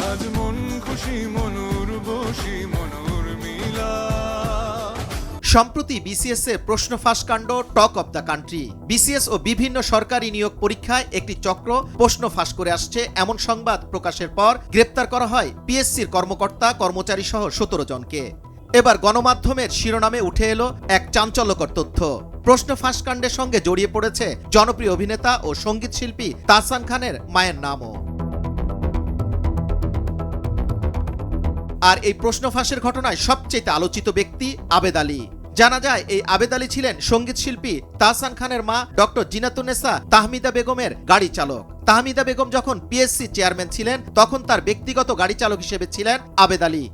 আজ মন খুশি মনুর বসি মনুর মিলা। সম্প্রতি বিসিএস এ প্রশ্ন ফাঁস কাণ্ড talk of the country. BCS ও বিভিন্ন সরকারি নিয়োগ পরীক্ষায় একটি চক্র প্রশ্ন ফাঁস করে আসছে এমন সংবাদ প্রকাশের পর গ্রেপ্তার করা হয় পিএসসির কর্মকর্তা কর্মচারী সহ 17 জনকে। এবার গণমাধ্যমের শিরোনামে উঠে এলো এক চাঞ্চল্যকর তথ্য। প্রশ্ন ফাঁস কাণ্ডের সঙ্গে জড়িয়ে পড়েছে জনপ্রিয় অভিনেতা ও সঙ্গীত শিল্পী তাহসান খানের মায়ের নামও। আর এই প্রশ্ন ফাঁসের ঘটনায় সবচেয়ে আলোচিত ব্যক্তি আবেদ আলী। জানা যায় এই আবেদ আলী ছিলেন সঙ্গীত শিল্পী তাহসান খানের মা ডক্টর জিনাতুন্নেসা তাহমিদা বেগমের গাড়ি চালক। তাহমিদা বেগম যখন পিএসসি চেয়ারম্যান ছিলেন তখন তার ব্যক্তিগত গাড়ি চালক হিসেবে ছিলেন আবেদ আলী।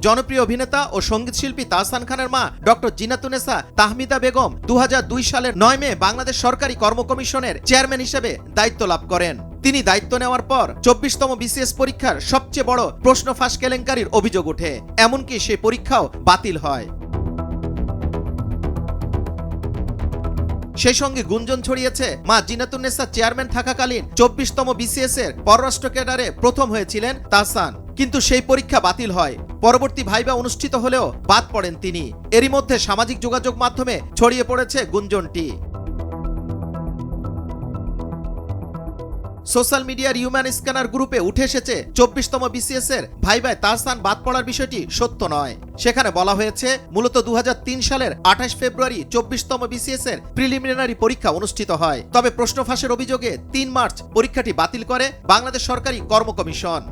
জনপ্রিয় অভিনেতা ও সঙ্গীত শিল্পী তাহসান খানের মা ডক্টর জিনাতুন্নেসা তাহমিদা বেগম 2002 সালের 9 মে বাংলাদেশ সরকারি কর্ম কমিশনের চেয়ারম্যান হিসেবে দায়িত্ব লাভ করেন। তিনি দায়িত্ব নেওয়ার পর 24তম বিসিএস পরীক্ষার সবচেয়ে বড় প্রশ্ন ফাঁস কেলেঙ্কারির অভিযোগ ওঠে, এমনকি সেই পরীক্ষাও বাতিল হয়। সেই সঙ্গে গুঞ্জন ছড়িয়েছে মা জিনাতুন্নেসা চেয়ারম্যান থাকাকালীন 24তম বিসিএস এর পররাষ্ট্র ক্যাডারে প্রথম হয়েছিলেন তাহসান, কিন্তু সেই পরীক্ষা বাতিল হয়। পরবর্তী ভাইবা অনুষ্ঠিত হলেও বাদ পড়েন তিনি। এরই মধ্যে সামাজিক যোগাযোগ মাধ্যমে ছড়িয়ে পড়েছে গুঞ্জনটি। সোশ্যাল মিডিয়ার হিউম্যান স্ক্যানার গ্রুপে উঠে এসেছে 24তম বিসিএস এর ভাইবায় তাহসান বাদ পড়ার বিষয়টি সত্য নয়। সেখানে বলা হয়েছে মূলত 2003 সালের 28 ফেব্রুয়ারি 24তম বিসিএস এর প্রিলিমিনারি পরীক্ষা অনুষ্ঠিত হয়। তবে প্রশ্ন ফাঁসের অভিযোগে 3 মার্চ পরীক্ষাটি বাতিল করে বাংলাদেশ সরকারি কর্ম কমিশন।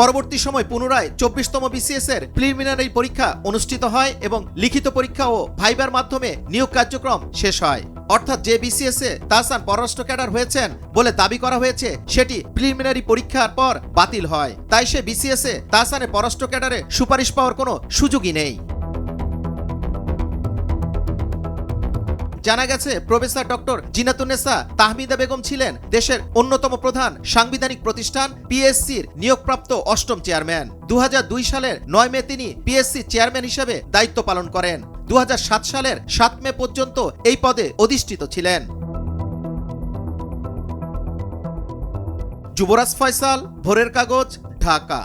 পরবর্তী সময় পুনরায় 24তম বিসিএস এর প্রিলিমিনারি পরীক্ষা অনুষ্ঠিত হয় এবং লিখিত পরীক্ষা ও ভাইবার মাধ্যমে নিয়োগ কার্যক্রম শেষ হয়। অর্থাৎ যে বিসিএস এ তাহসান পররাষ্ট্র ক্যাডার হয়েছেন বলে দাবি করা হয়েছে সেটি প্রিলিমিনারি পরীক্ষার পর বাতিল হয়। তাই সে বিসিএস এ তাহসানের পররাষ্ট্র ক্যাডারে সুপারিশ পাওয়ার কোনো সুযোগই নেই। জানা গেছে প্রফেসর ডক্টর জিনাতুন্নেসা তাহমিদা বেগম ছিলেন দেশের অন্যতম প্রধান সাংবিধানিক প্রতিষ্ঠান পিএসসির নিয়োগপ্রাপ্ত 8ম চেয়ারম্যান। 2002 সালের 9 মে তিনি পিএসসি চেয়ারম্যান হিসেবে দায়িত্ব পালন করেন। 2007 সালের 7 মে পর্যন্ত এই পদে অধিষ্ঠিত ছিলেন। যুবরাজ ফয়সাল, ভোরের কাগজ, ঢাকা।